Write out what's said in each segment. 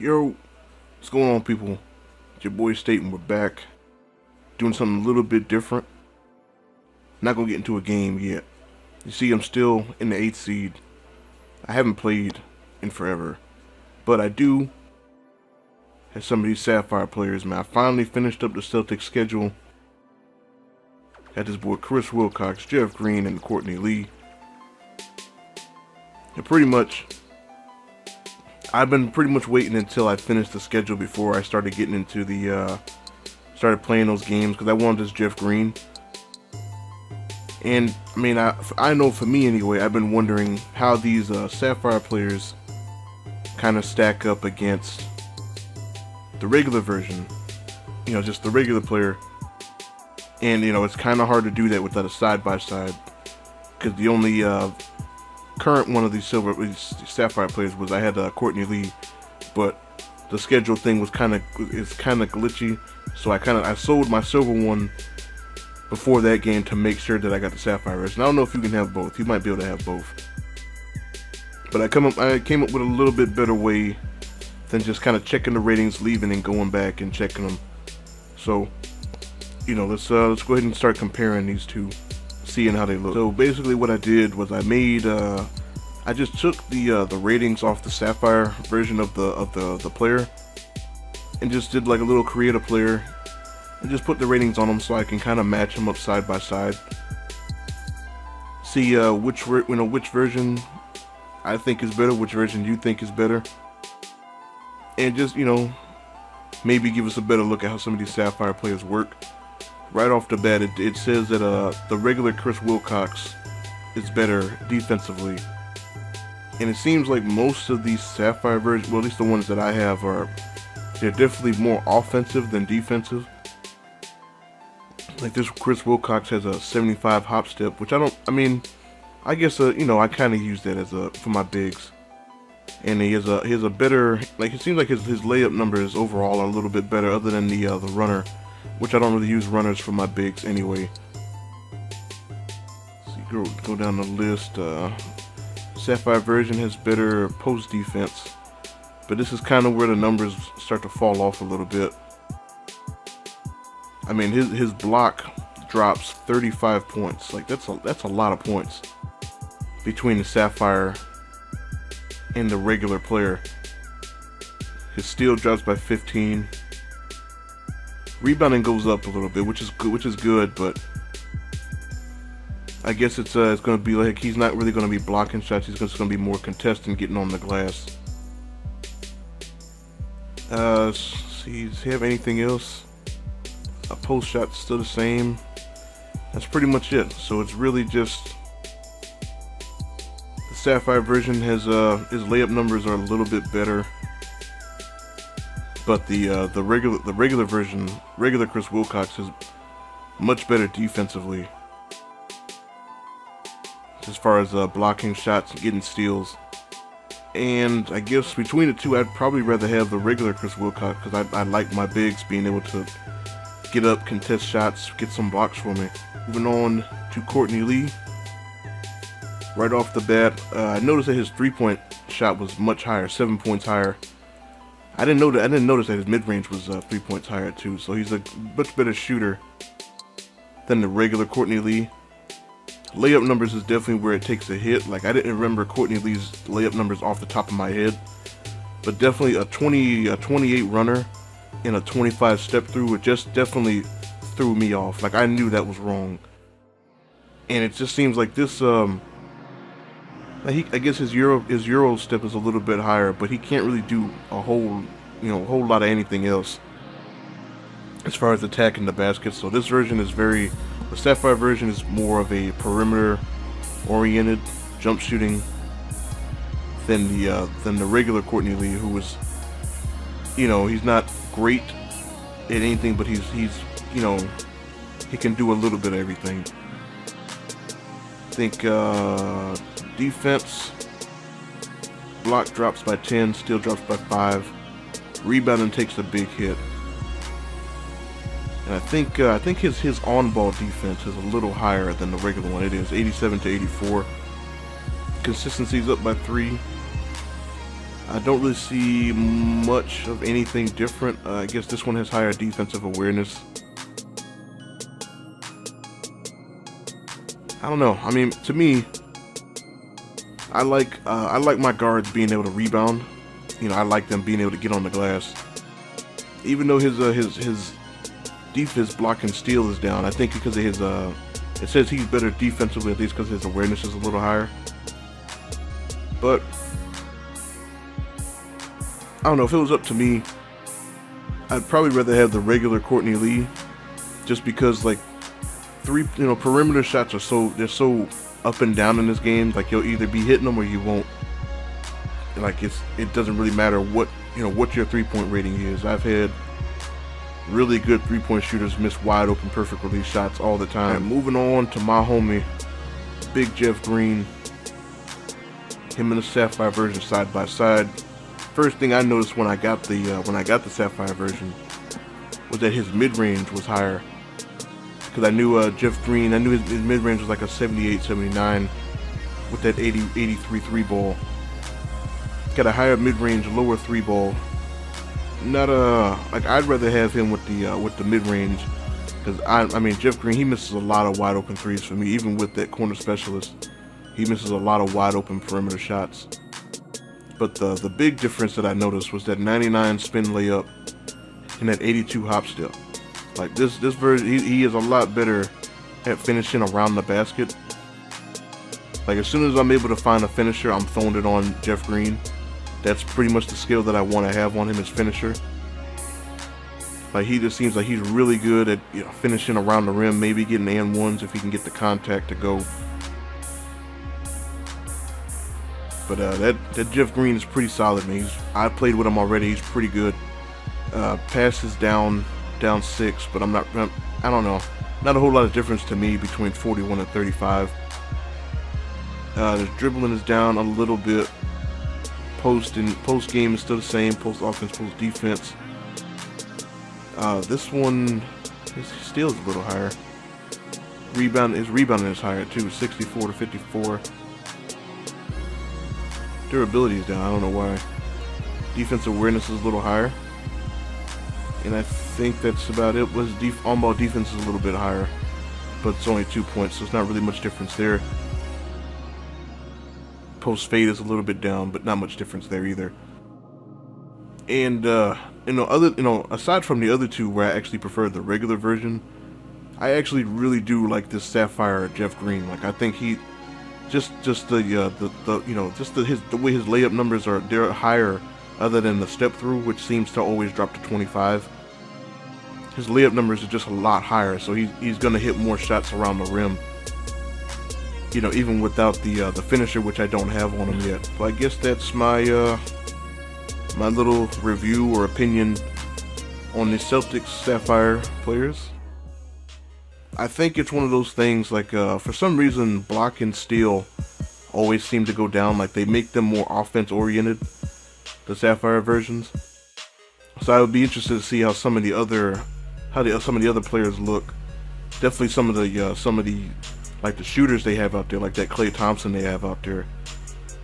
Yo, what's going on, people? It's your boy State, and we're back doing something a little bit different. Not gonna get into a game yet. You see, I'm still in the 8th seed. I haven't played in forever, but I do have some of these Sapphire players, man. I finally finished up the Celtics schedule. Got this boy Chris Wilcox, Jeff Green, and Courtney Lee. And pretty much, I've been pretty much waiting until I finished the schedule before I started getting into the, started playing those games, because I wanted this Jeff Green. And, I mean, I know for me anyway, I've been wondering how these Sapphire players kind of stack up against the regular version. You know, just the regular player. And, you know, it's kind of hard to do that without a side-by-side. Because the only current one of these Sapphire players was I had Courtney Lee. But the schedule thing was kind of glitchy. So I sold my silver one before that game to make sure that I got the Sapphire version. I don't know if you can have both. You might be able to have both. But I came up with a little bit better way than just kind of checking the ratings, leaving and going back and checking them. So, you know, let's go ahead and start comparing these two, seeing how they look. So basically what I did was I made I just took the ratings off the Sapphire version of the player and just did like a little create a player and just put the ratings on them so I can kind of match them up side by side. See which version I think is better, which version you think is better, and just, you know, maybe give us a better look at how some of these Sapphire players work. Right off the bat, it says that the regular Chris Wilcox is better defensively, and it seems like most of these Sapphire versions, well, at least the ones that I have, they're definitely more offensive than defensive. Like this Chris Wilcox has a 75 hop step, which I guess you know, I kind of use that as for my bigs. And he has a better, like, it seems like his layup numbers overall are a little bit better, other than the runner, which I don't really use runners for my bigs anyway. So go down the list. Sapphire version has better post defense, but this is kind of where the numbers start to fall off a little bit. I mean, his block drops 35 points. Like, that's a lot of points between the Sapphire and the regular player. His steal drops by 15. Rebounding goes up a little bit, which is good, but I guess it's going to be like he's not really going to be blocking shots. He's just going to be more contesting, getting on the glass. See, does he have anything else? A post shot still the same. That's pretty much it. So it's really just the Sapphire version has his layup numbers are a little bit better, but the regular version, regular Chris Wilcox, is much better defensively as far as blocking shots and getting steals. And I guess between the two, I'd probably rather have the regular Chris Wilcox, because I like my bigs being able to get up, contest shots, get some blocks for me. Moving on to Courtney Lee. Right off the bat, I noticed that his 3-point shot was much higher, 7 points higher. I didn't notice that his mid-range was 3 points higher too. So he's a much better shooter than the regular Courtney Lee. Layup numbers is definitely where it takes a hit. Like, I didn't remember Courtney Lee's layup numbers off the top of my head, but definitely a 28 runner and a 25 step through, it just definitely threw me off. Like, I knew that was wrong. And it just seems like this I guess his euro step is a little bit higher, but he can't really do a whole lot of anything else as far as attacking the basket. So this version is the Sapphire version is more of a perimeter oriented jump shooting than the regular Courtney Lee, who was, you know, he's not great at anything, but he's you know, he can do a little bit of everything. I think defense, block drops by 10, steal drops by 5, rebounding takes a big hit, and I think his on-ball defense is a little higher than the regular one. It is 87 to 84. Consistency's up by 3. I don't really see much of anything different. I guess this one has higher defensive awareness. I don't know. I mean, to me, I like my guards being able to rebound. You know, I like them being able to get on the glass. Even though his defense block and steal is down, I think because of his it says he's better defensively, at least because his awareness is a little higher. But I don't know, if it was up to me, I'd probably rather have the regular Courtney Lee, just because like perimeter shots are they're so up and down in this game. Like, you'll either be hitting them or you won't. Like, it doesn't really matter what your 3-point rating is. I've had really good 3-point shooters miss wide open perfect release shots all the time. And moving on to my homie, Big Jeff Green. Him and the Sapphire version side by side. First thing I noticed when I got the Sapphire version was that his mid-range was higher. Because I knew Jeff Green, I knew his mid-range was like a 78, 79 with that 83 3 ball. Got a higher mid-range, lower 3 ball. Not like, I'd rather have him with the mid-range, because I mean, Jeff Green, he misses a lot of wide open threes for me. Even with that corner specialist, he misses a lot of wide open perimeter shots. But the big difference that I noticed was that 99 spin layup and that 82 hop step. Like, this version, he is a lot better at finishing around the basket. Like, as soon as I'm able to find a finisher, I'm throwing it on Jeff Green. That's pretty much the skill that I want to have on him, as finisher. Like, he just seems like he's really good at finishing around the rim, maybe getting and ones if he can get the contact to go. But that Jeff Green is pretty solid, man. I played with him already. He's pretty good. Passes down 6, but I don't know. Not a whole lot of difference to me between 41 and 35. The dribbling is down a little bit. Post game is still the same. Post offense, post defense. This one, his steal is a little higher. His rebounding is higher too, 64 to 54. Durability is down. I don't know why. Defensive awareness is a little higher. And I think that's about it. On-ball defense is a little bit higher, but it's only 2 points, so it's not really much difference there. Post fade is a little bit down, but not much difference there either. And aside from the other two, where I actually prefer the regular version, I actually really do like this Sapphire Jeff Green. Like, I think he just the way his layup numbers are, they're higher, other than the step through, which seems to always drop to 25. His layup numbers are just a lot higher, so he's gonna hit more shots around the rim. Even without the finisher, which I don't have on him yet. So I guess that's my my little review or opinion on the Celtics Sapphire players. I think it's one of those things, like, for some reason, block and steal always seem to go down. Like, they make them more offense oriented, the Sapphire versions. So I would be interested to see how some of the other players look. Definitely some of the like the shooters they have out there, like that Klay Thompson they have out there.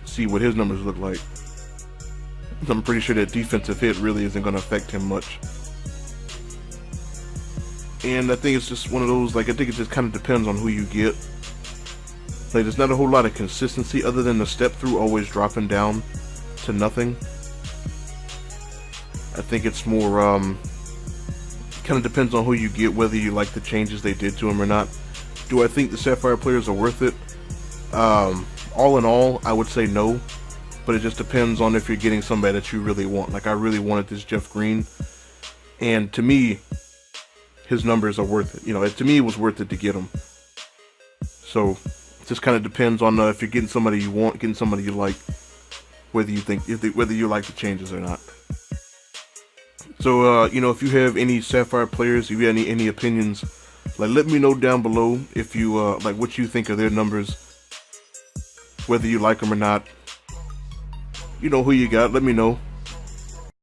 See what his numbers look like. I'm pretty sure that defensive hit really isn't going to affect him much. And I think it's just one of those, like, I think it just kind of depends on who you get. Like, there's not a whole lot of consistency other than the step through always dropping down to nothing. I think it's more, kind of depends on who you get, whether you like the changes they did to him or not. Do I think the Sapphire players are worth it? All in all, I would say no. But it just depends on if you're getting somebody that you really want. Like, I really wanted this Jeff Green. And to me, his numbers are worth it. To me, it was worth it to get him. So, it just kind of depends on if you're getting somebody you want, getting somebody you like, whether you like the changes or not. So, if you have any Sapphire players, if you have any opinions, like, let me know down below if you, like, what you think of their numbers, whether you like them or not. Who you got, let me know.